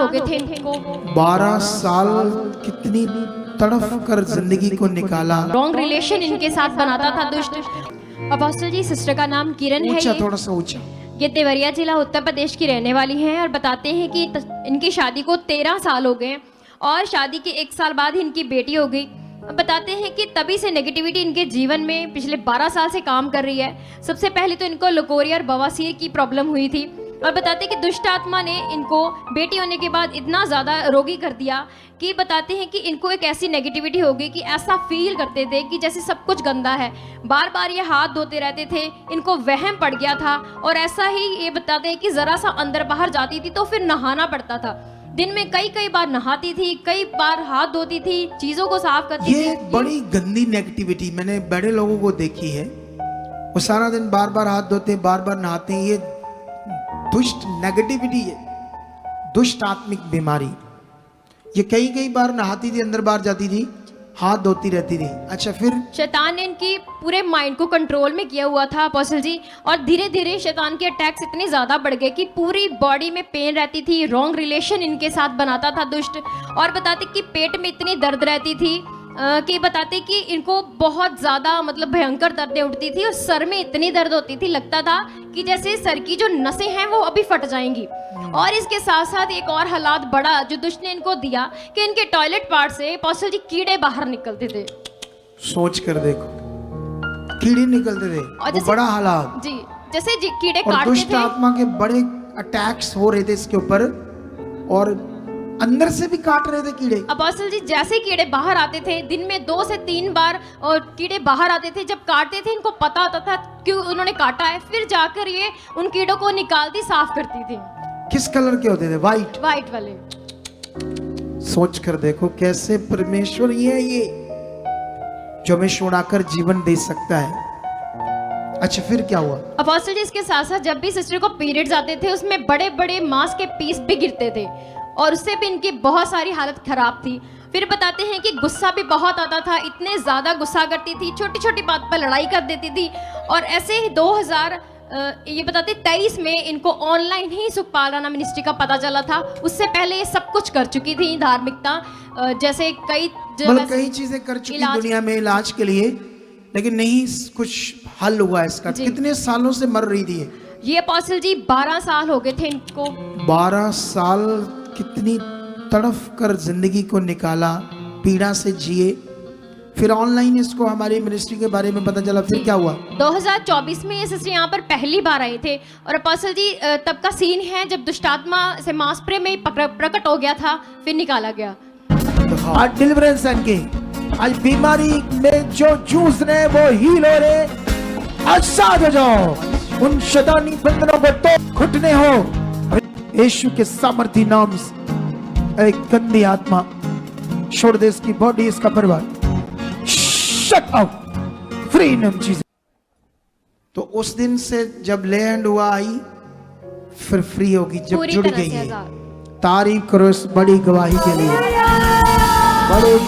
हो गए थे इनको। 12 साल कितनी तड़फ कर जिंदगी को निकाला। रॉन्ग रिलेशन इनके साथ बनाता था दुष्ट। अपोस्टल जी, सिस्टर का नाम किरण है। ऊंचा, थोड़ा सा ऊंचा। ये देवरिया जिला उत्तर प्रदेश की रहने वाली हैं और बताते हैं कि इनकी शादी को 13 साल हो गए और शादी के 1 साल बाद ही इनकी बेटी हो गई। बताते हैं कि तभी से नेगेटिविटी इनके जीवन में पिछले 12 साल से काम कर रही है। सबसे पहले तो इनको लकोरिया और बवासीर की प्रॉब्लम हुई थी और बताते हैं कि दुष्ट आत्मा ने इनको बेटी होने के बाद इतना ज़्यादा रोगी कर दिया कि बताते हैं कि इनको एक ऐसी नेगेटिविटी हो गई कि ऐसा फील करते थे कि जैसे सब कुछ गंदा है। बार बार ये हाथ धोते रहते थे, इनको वहम पड़ गया था और ऐसा ही ये बताते हैं कि ज़रा सा अंदर बाहर जाती थी तो फिर नहाना पड़ता था। दिन में कई बार नहाती थी, कई बार हाथ धोती थी, चीज़ों को साफ करती थी। ये बड़ी गंदी नेगेटिविटी मैंने बड़े लोगों को देखी है। वो सारा दिन बार बार हाथ धोते, बार बार नहाते हैं। ये दुष्ट नेगेटिविटी है, दुष्ट आत्मिक बीमारी। ये कई बार नहाती थी, अंदर बाहर जाती थी, हाथ धोती रहती थी। अच्छा, फिर शैतान ने इनकी पूरे माइंड को कंट्रोल में किया हुआ था अपोस्टल जी, और धीरे धीरे शैतान के अटैक्स इतने ज़्यादा बढ़ गए कि पूरी बॉडी में पेन रहती थी। रॉन्ग रिलेशन इनके साथ बनाता था दुष्ट और बताते कि पेट में इतनी दर्द रहती थी कि बताते कि इनको बहुत ज़्यादा मतलब भयंकर दर्दें उठती थी और सर में इतनी दर्द होती थी, लगता था कि जैसे सर की जो नसें हैं वो अभी फट जाएंगी। और इसके साथ साथ एक और हालात बड़ा जो दुष्ट ने इनको दिया कि इनके टॉयलेट पार्ट से अपोस्टल जी कीड़े बाहर निकलते थे। सोच कर देखो, कीड़े निकलते थे, वो बड़ा हालात जी, जैसे कीड़े और काटते दुष्ट थे। आत्मा के बड़े अटैक्स हो रहे थे इसके ऊपर और अंदर से भी काट रहे थे कीड़े। अपोस्टल जी, जैसे कीड़े बाहर आते थे, दिन में 2 से 3 बार और कीड़े बाहर आते थे। जब काटते थे इनको पता होता था क्यों उन्होंने काटा है, फिर जाकर ये उन कीड़ों को निकालती, साफ करती थी। किस कलर के होते थे? वाइट वाले। सोच कर देखो कैसे परमेश्वर ही है ये जो हमें छुड़ाकर जीवन दे सकता है। अच्छा, फिर क्या हुआ? अपोस्टल जी, इसके साथ साथ जब भी सिस्टर को पीरियड्स आते थे उसमें बड़े बड़े मांस के पीस भी गिरते थे और उससे भी इनकी बहुत सारी हालत खराब थी। फिर बताते हैं कि गुस्सा भी बहुत आता था, इतने ज़्यादा गुस्सा करती थी, छोटी छोटी बात पर लड़ाई कर देती थी। और ऐसे ही 2023 में इनको ऑनलाइन ही सुखपाल राणा मिनिस्ट्री का पता चला था। उससे पहले ये सब कुछ कर चुकी थी धार्मिकता, जैसे कई चीजें कर चुकी दुनिया में इलाज के लिए, लेकिन नहीं कुछ हल हुआ इसका। कितने सालों से मर रही थी ये अपोस्टल जी? 12 साल हो गए थे इनको। 12 साल कितनी तड़फ कर जिंदगी को निकाला, पीड़ा से जिए। फिर ऑनलाइन इसको हमारी मिनिस्ट्री के बारे में पता चला, फिर क्या हुआ? 2024 में ये सिस्टर यहाँ पर पहली बार आए थे और अपोस्टल जी तब का सीन है जब दुष्टात्मा से मांसप्रे में प्रकट हो गया था, फिर निकाला गया। आज डिलीवरेंस के आज बीमारी में जो जूझ रहे वो हील हो रहे। आज साथ हो जाओ, उन शैतानी बंधनों को तो घुटने हो यीशु के सामर्थी नाम से। एक गंदी आत्मा छोड़ दे इसकी बॉडी, इसका परिवार, शट आउट, फ्री नाम चीज। तो उस दिन से जब लैंड हुआ आई, फिर फ्री होगी जब जुड़ गई है। तारीफ करो इस बड़ी गवाही के लिए। बड़े